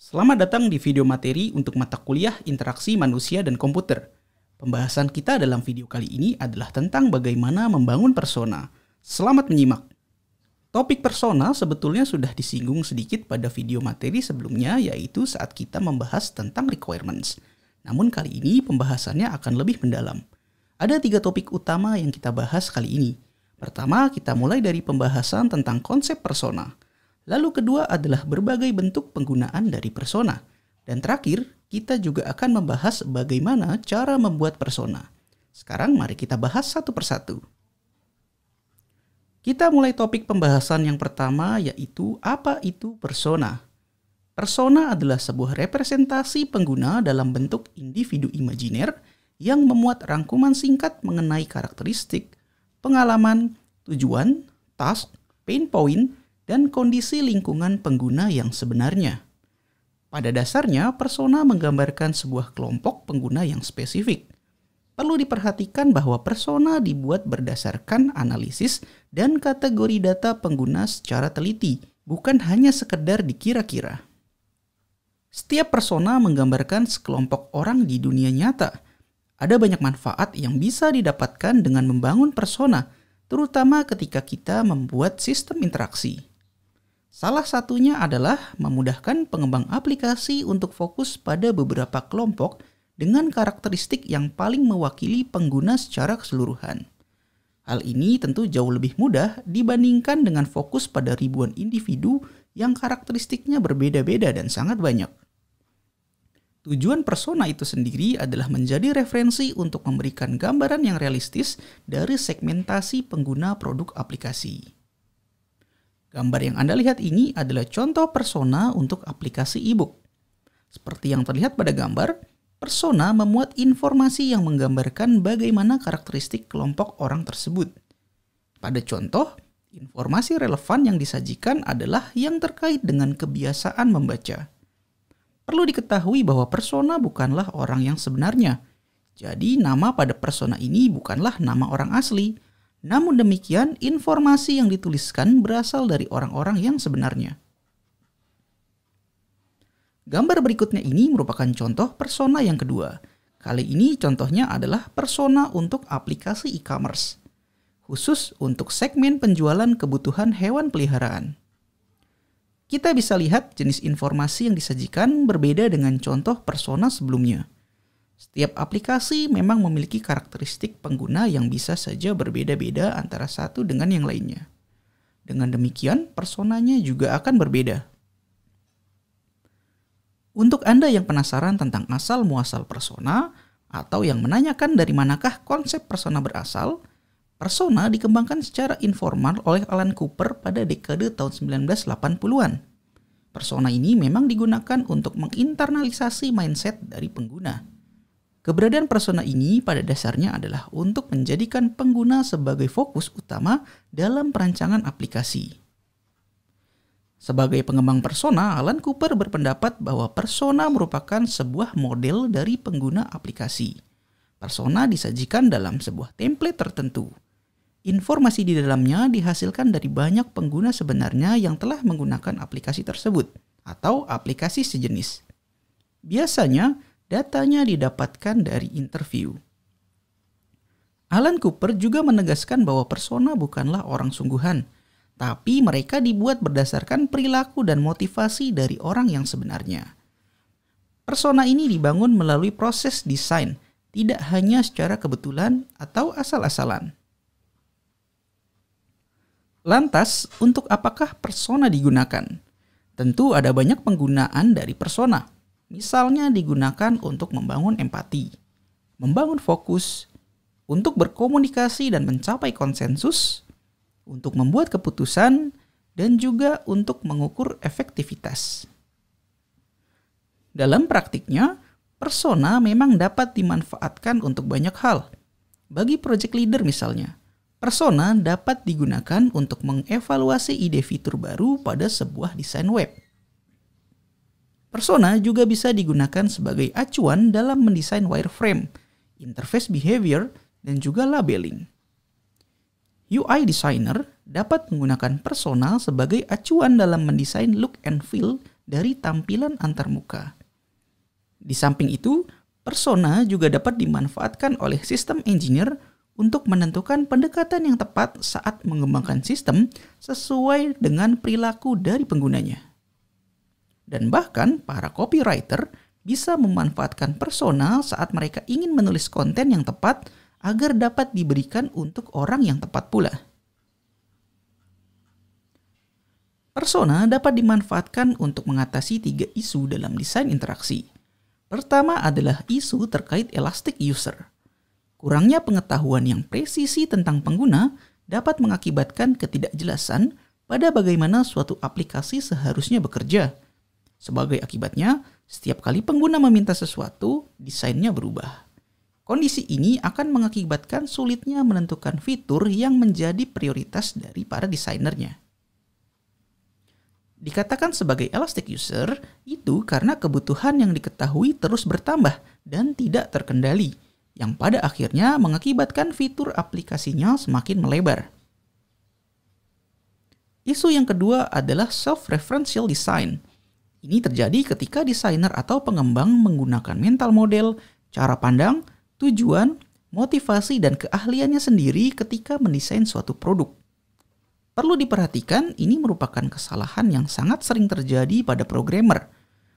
Selamat datang di video materi untuk mata kuliah Interaksi Manusia dan Komputer. Pembahasan kita dalam video kali ini adalah tentang bagaimana membangun persona. Selamat menyimak. Topik persona sebetulnya sudah disinggung sedikit pada video materi sebelumnya, yaitu saat kita membahas tentang requirements. Namun kali ini pembahasannya akan lebih mendalam. Ada 3 topik utama yang kita bahas kali ini. Pertama, kita mulai dari pembahasan tentang konsep persona. Lalu kedua adalah berbagai bentuk penggunaan dari persona. Dan terakhir, kita juga akan membahas bagaimana cara membuat persona. Sekarang mari kita bahas satu persatu. Kita mulai topik pembahasan yang pertama, yaitu apa itu persona. Persona adalah sebuah representasi pengguna dalam bentuk individu imajiner yang memuat rangkuman singkat mengenai karakteristik, pengalaman, tujuan, task, pain point, dan kondisi lingkungan pengguna yang sebenarnya. Pada dasarnya, persona menggambarkan sebuah kelompok pengguna yang spesifik. Perlu diperhatikan bahwa persona dibuat berdasarkan analisis dan kategori data pengguna secara teliti, bukan hanya sekedar dikira-kira. Setiap persona menggambarkan sekelompok orang di dunia nyata. Ada banyak manfaat yang bisa didapatkan dengan membangun persona, terutama ketika kita membuat sistem interaksi. Salah satunya adalah memudahkan pengembang aplikasi untuk fokus pada beberapa kelompok dengan karakteristik yang paling mewakili pengguna secara keseluruhan. Hal ini tentu jauh lebih mudah dibandingkan dengan fokus pada ribuan individu yang karakteristiknya berbeda-beda dan sangat banyak. Tujuan persona itu sendiri adalah menjadi referensi untuk memberikan gambaran yang realistis dari segmentasi pengguna produk aplikasi. Gambar yang Anda lihat ini adalah contoh persona untuk aplikasi e-book. Seperti yang terlihat pada gambar, persona memuat informasi yang menggambarkan bagaimana karakteristik kelompok orang tersebut. Pada contoh, informasi relevan yang disajikan adalah yang terkait dengan kebiasaan membaca. Perlu diketahui bahwa persona bukanlah orang yang sebenarnya. Jadi nama pada persona ini bukanlah nama orang asli. Namun demikian, informasi yang dituliskan berasal dari orang-orang yang sebenarnya. Gambar berikutnya ini merupakan contoh persona yang kedua. Kali ini contohnya adalah persona untuk aplikasi e-commerce, khusus untuk segmen penjualan kebutuhan hewan peliharaan. Kita bisa lihat jenis informasi yang disajikan berbeda dengan contoh persona sebelumnya. Setiap aplikasi memang memiliki karakteristik pengguna yang bisa saja berbeda-beda antara satu dengan yang lainnya. Dengan demikian, personanya juga akan berbeda. Untuk Anda yang penasaran tentang asal-muasal persona, atau yang menanyakan dari manakah konsep persona berasal, persona dikembangkan secara informal oleh Alan Cooper pada dekade tahun 1980-an. Persona ini memang digunakan untuk menginternalisasi mindset dari pengguna. Keberadaan persona ini pada dasarnya adalah untuk menjadikan pengguna sebagai fokus utama dalam perancangan aplikasi. Sebagai pengembang persona, Alan Cooper berpendapat bahwa persona merupakan sebuah model dari pengguna aplikasi. Persona disajikan dalam sebuah template tertentu. Informasi di dalamnya dihasilkan dari banyak pengguna sebenarnya yang telah menggunakan aplikasi tersebut atau aplikasi sejenis. Biasanya, datanya didapatkan dari interview. Alan Cooper juga menegaskan bahwa persona bukanlah orang sungguhan, tapi mereka dibuat berdasarkan perilaku dan motivasi dari orang yang sebenarnya. Persona ini dibangun melalui proses desain, tidak hanya secara kebetulan atau asal-asalan. Lantas, untuk apakah persona digunakan? Tentu ada banyak penggunaan dari persona. Misalnya digunakan untuk membangun empati, membangun fokus, untuk berkomunikasi dan mencapai konsensus, untuk membuat keputusan, dan juga untuk mengukur efektivitas. Dalam praktiknya, persona memang dapat dimanfaatkan untuk banyak hal. Bagi project leader misalnya, persona dapat digunakan untuk mengevaluasi ide fitur baru pada sebuah desain web. Persona juga bisa digunakan sebagai acuan dalam mendesain wireframe, interface behavior, dan juga labeling. UI designer dapat menggunakan persona sebagai acuan dalam mendesain look and feel dari tampilan antarmuka. Di samping itu, persona juga dapat dimanfaatkan oleh sistem engineer untuk menentukan pendekatan yang tepat saat mengembangkan sistem sesuai dengan perilaku dari penggunanya. Dan bahkan para copywriter bisa memanfaatkan persona saat mereka ingin menulis konten yang tepat agar dapat diberikan untuk orang yang tepat pula. Persona dapat dimanfaatkan untuk mengatasi 3 isu dalam desain interaksi. Pertama adalah isu terkait elastic user. Kurangnya pengetahuan yang presisi tentang pengguna dapat mengakibatkan ketidakjelasan pada bagaimana suatu aplikasi seharusnya bekerja. Sebagai akibatnya, setiap kali pengguna meminta sesuatu, desainnya berubah. Kondisi ini akan mengakibatkan sulitnya menentukan fitur yang menjadi prioritas dari para desainernya. Dikatakan sebagai elastic user itu karena kebutuhan yang diketahui terus bertambah dan tidak terkendali, yang pada akhirnya mengakibatkan fitur aplikasinya semakin melebar. Isu yang kedua adalah self-referential design. Ini terjadi ketika desainer atau pengembang menggunakan mental model, cara pandang, tujuan, motivasi, dan keahliannya sendiri ketika mendesain suatu produk. Perlu diperhatikan, ini merupakan kesalahan yang sangat sering terjadi pada programmer.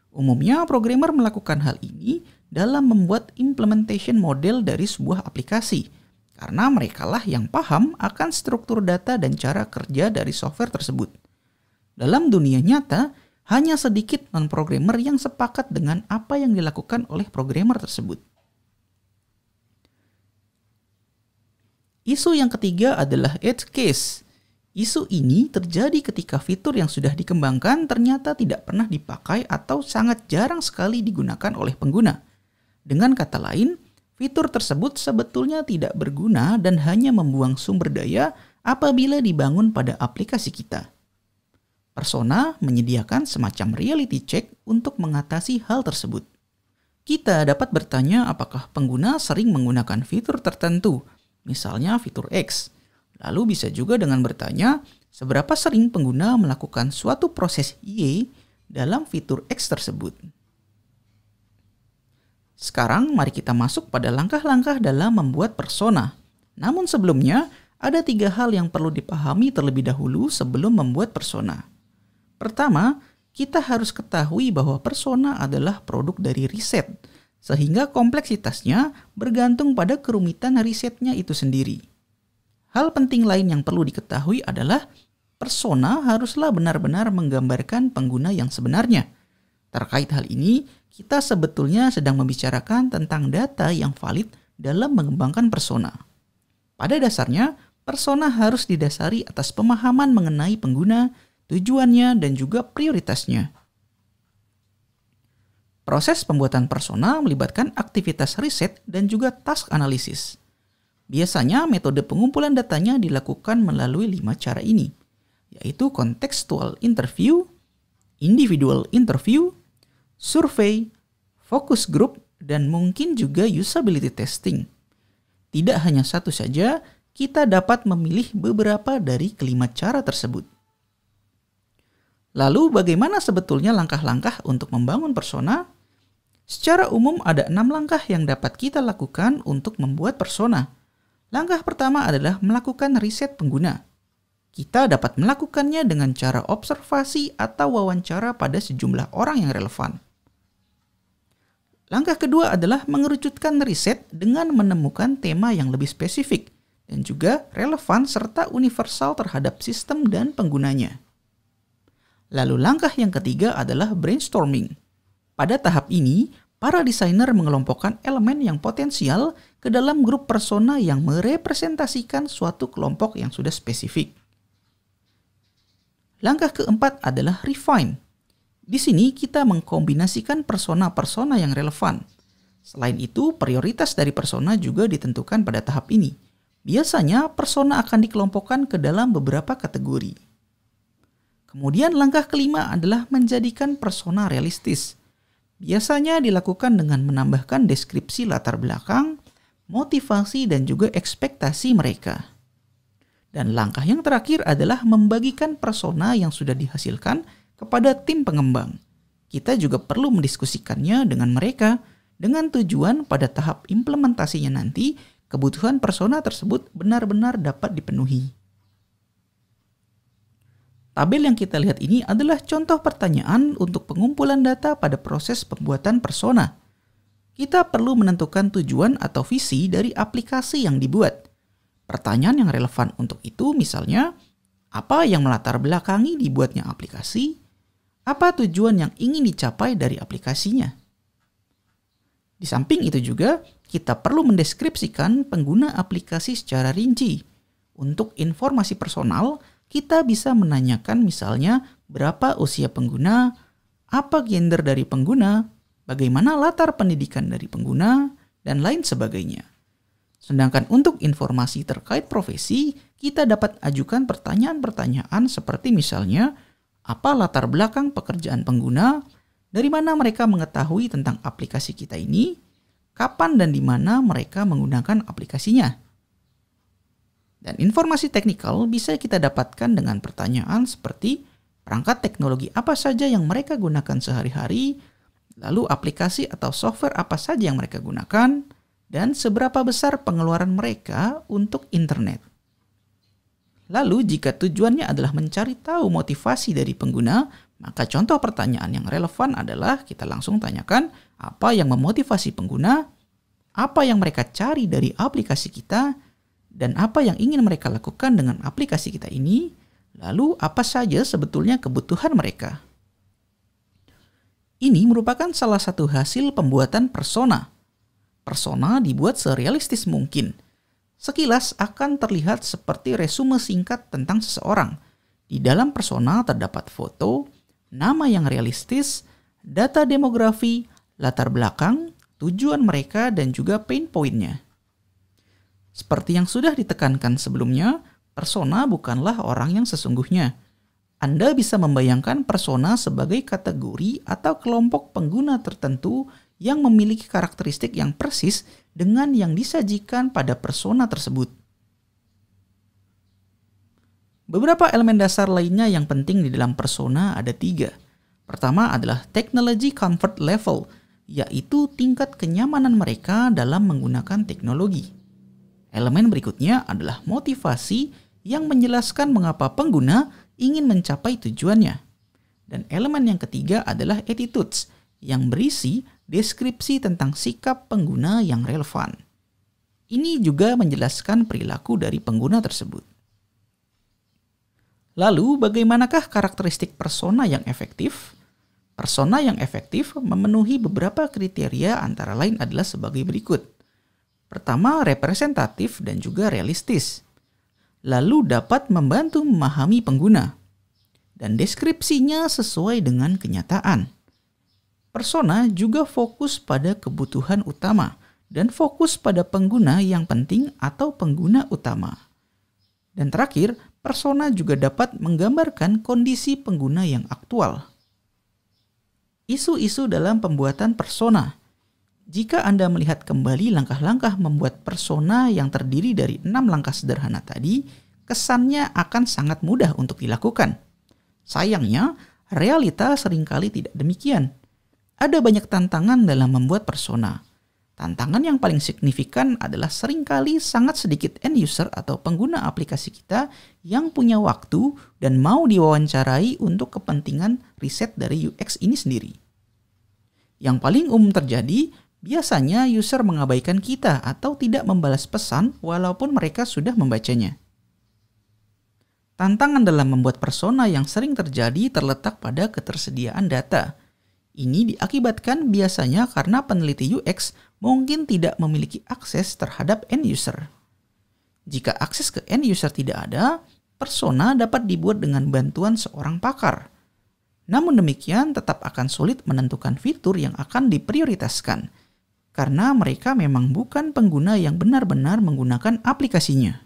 Umumnya, programmer melakukan hal ini dalam membuat implementation model dari sebuah aplikasi, karena merekalah yang paham akan struktur data dan cara kerja dari software tersebut. Dalam dunia nyata, hanya sedikit non-programmer yang sepakat dengan apa yang dilakukan oleh programmer tersebut. Isu yang ketiga adalah edge case. Isu ini terjadi ketika fitur yang sudah dikembangkan ternyata tidak pernah dipakai atau sangat jarang sekali digunakan oleh pengguna. Dengan kata lain, fitur tersebut sebetulnya tidak berguna dan hanya membuang sumber daya apabila dibangun pada aplikasi kita. Persona menyediakan semacam reality check untuk mengatasi hal tersebut. Kita dapat bertanya apakah pengguna sering menggunakan fitur tertentu, misalnya fitur X. Lalu bisa juga dengan bertanya, seberapa sering pengguna melakukan suatu proses Y dalam fitur X tersebut. Sekarang mari kita masuk pada langkah-langkah dalam membuat persona. Namun sebelumnya, ada 3 hal yang perlu dipahami terlebih dahulu sebelum membuat persona. Pertama, kita harus ketahui bahwa persona adalah produk dari riset, sehingga kompleksitasnya bergantung pada kerumitan risetnya itu sendiri. Hal penting lain yang perlu diketahui adalah persona haruslah benar-benar menggambarkan pengguna yang sebenarnya. Terkait hal ini, kita sebetulnya sedang membicarakan tentang data yang valid dalam mengembangkan persona. Pada dasarnya, persona harus didasari atas pemahaman mengenai pengguna, tujuannya, dan juga prioritasnya. Proses pembuatan persona melibatkan aktivitas riset dan juga task analisis. Biasanya metode pengumpulan datanya dilakukan melalui 5 cara ini, yaitu contextual interview, individual interview, survei, focus group, dan mungkin juga usability testing. Tidak hanya satu saja, kita dapat memilih beberapa dari kelima cara tersebut. Lalu bagaimana sebetulnya langkah-langkah untuk membangun persona? Secara umum ada 6 langkah yang dapat kita lakukan untuk membuat persona. Langkah pertama adalah melakukan riset pengguna. Kita dapat melakukannya dengan cara observasi atau wawancara pada sejumlah orang yang relevan. Langkah kedua adalah mengerucutkan riset dengan menemukan tema yang lebih spesifik dan juga relevan serta universal terhadap sistem dan penggunanya. Lalu langkah yang ketiga adalah brainstorming. Pada tahap ini, para desainer mengelompokkan elemen yang potensial ke dalam grup persona yang merepresentasikan suatu kelompok yang sudah spesifik. Langkah keempat adalah refine. Di sini kita mengkombinasikan persona-persona yang relevan. Selain itu, prioritas dari persona juga ditentukan pada tahap ini. Biasanya, persona akan dikelompokkan ke dalam beberapa kategori. Kemudian langkah kelima adalah menjadikan persona realistis. Biasanya dilakukan dengan menambahkan deskripsi latar belakang, motivasi, dan juga ekspektasi mereka. Dan langkah yang terakhir adalah membagikan persona yang sudah dihasilkan kepada tim pengembang. kita juga perlu mendiskusikannya dengan mereka dengan tujuan pada tahap implementasinya nanti kebutuhan persona tersebut benar-benar dapat dipenuhi. Tabel yang kita lihat ini adalah contoh pertanyaan untuk pengumpulan data pada proses pembuatan persona. Kita perlu menentukan tujuan atau visi dari aplikasi yang dibuat. Pertanyaan yang relevan untuk itu misalnya, apa yang melatar belakangi dibuatnya aplikasi? Apa tujuan yang ingin dicapai dari aplikasinya? Di samping itu juga, kita perlu mendeskripsikan pengguna aplikasi secara rinci. Untuk informasi personal, kita bisa menanyakan misalnya berapa usia pengguna, apa gender dari pengguna, bagaimana latar pendidikan dari pengguna, dan lain sebagainya. Sedangkan untuk informasi terkait profesi, kita dapat ajukan pertanyaan-pertanyaan seperti misalnya, apa latar belakang pekerjaan pengguna, dari mana mereka mengetahui tentang aplikasi kita ini, kapan dan di mana mereka menggunakan aplikasinya. Dan informasi teknikal bisa kita dapatkan dengan pertanyaan seperti perangkat teknologi apa saja yang mereka gunakan sehari-hari, lalu aplikasi atau software apa saja yang mereka gunakan, dan seberapa besar pengeluaran mereka untuk internet. Lalu jika tujuannya adalah mencari tahu motivasi dari pengguna, maka contoh pertanyaan yang relevan adalah kita langsung tanyakan apa yang memotivasi pengguna, apa yang mereka cari dari aplikasi kita, dan apa yang ingin mereka lakukan dengan aplikasi kita ini, lalu apa saja sebetulnya kebutuhan mereka. Ini merupakan salah satu hasil pembuatan persona. Persona dibuat serealistis mungkin. Sekilas akan terlihat seperti resume singkat tentang seseorang. Di dalam persona terdapat foto, nama yang realistis, data demografi, latar belakang, tujuan mereka, dan juga pain point-nya. Seperti yang sudah ditekankan sebelumnya, persona bukanlah orang yang sesungguhnya. Anda bisa membayangkan persona sebagai kategori atau kelompok pengguna tertentu yang memiliki karakteristik yang persis dengan yang disajikan pada persona tersebut. Beberapa elemen dasar lainnya yang penting di dalam persona ada 3. Pertama adalah technology comfort level, yaitu tingkat kenyamanan mereka dalam menggunakan teknologi. Elemen berikutnya adalah motivasi yang menjelaskan mengapa pengguna ingin mencapai tujuannya. Dan elemen yang ketiga adalah attitudes yang berisi deskripsi tentang sikap pengguna yang relevan. Ini juga menjelaskan perilaku dari pengguna tersebut. Lalu, bagaimanakah karakteristik persona yang efektif? Persona yang efektif memenuhi beberapa kriteria antara lain adalah sebagai berikut. Pertama, representatif dan juga realistis. Lalu dapat membantu memahami pengguna. Dan deskripsinya sesuai dengan kenyataan. Persona juga fokus pada kebutuhan utama dan fokus pada pengguna yang penting atau pengguna utama. Dan terakhir, persona juga dapat menggambarkan kondisi pengguna yang aktual. Isu-isu dalam pembuatan persona. Jika Anda melihat kembali langkah-langkah membuat persona yang terdiri dari 6 langkah sederhana tadi, kesannya akan sangat mudah untuk dilakukan. Sayangnya, realita seringkali tidak demikian. Ada banyak tantangan dalam membuat persona. Tantangan yang paling signifikan adalah seringkali sangat sedikit end user atau pengguna aplikasi kita yang punya waktu dan mau diwawancarai untuk kepentingan riset dari UX ini sendiri. Yang paling umum terjadi, biasanya user mengabaikan kita atau tidak membalas pesan walaupun mereka sudah membacanya. Tantangan dalam membuat persona yang sering terjadi terletak pada ketersediaan data. Ini diakibatkan biasanya karena peneliti UX mungkin tidak memiliki akses terhadap end user. Jika akses ke end user tidak ada, persona dapat dibuat dengan bantuan seorang pakar. Namun demikian tetap akan sulit menentukan fitur yang akan diprioritaskan, karena mereka memang bukan pengguna yang benar-benar menggunakan aplikasinya.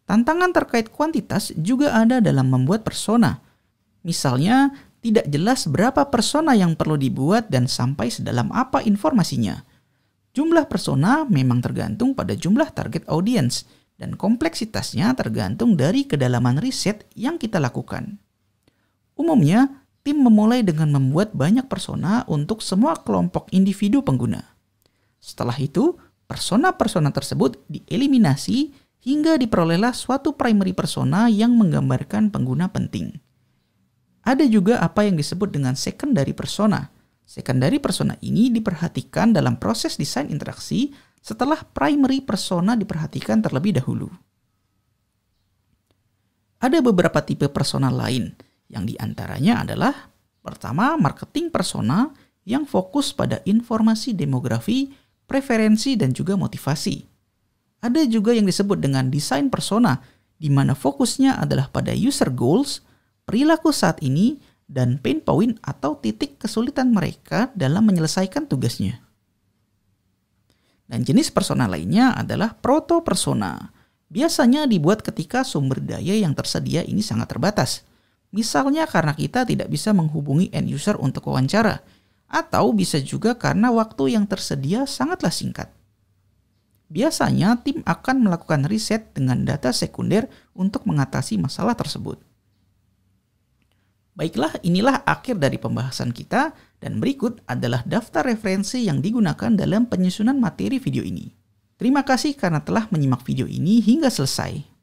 Tantangan terkait kuantitas juga ada dalam membuat persona. Misalnya, tidak jelas berapa persona yang perlu dibuat dan sampai sedalam apa informasinya. Jumlah persona memang tergantung pada jumlah target audience, dan kompleksitasnya tergantung dari kedalaman riset yang kita lakukan. Umumnya, tim memulai dengan membuat banyak persona untuk semua kelompok individu pengguna. Setelah itu, persona-persona tersebut dieliminasi hingga diperolehlah suatu primary persona yang menggambarkan pengguna penting. Ada juga apa yang disebut dengan secondary persona. Secondary persona ini diperhatikan dalam proses desain interaksi setelah primary persona diperhatikan terlebih dahulu. Ada beberapa tipe persona lain, yang diantaranya adalah pertama, marketing persona yang fokus pada informasi demografi, preferensi, dan juga motivasi. Ada juga yang disebut dengan desain persona, di mana fokusnya adalah pada user goals, perilaku saat ini, dan pain point atau titik kesulitan mereka dalam menyelesaikan tugasnya. Dan jenis persona lainnya adalah proto-persona. Biasanya dibuat ketika sumber daya yang tersedia ini sangat terbatas. Misalnya karena kita tidak bisa menghubungi end user untuk wawancara, atau bisa juga karena waktu yang tersedia sangatlah singkat. Biasanya tim akan melakukan riset dengan data sekunder untuk mengatasi masalah tersebut. Baiklah, inilah akhir dari pembahasan kita dan berikut adalah daftar referensi yang digunakan dalam penyusunan materi video ini. Terima kasih karena telah menyimak video ini hingga selesai.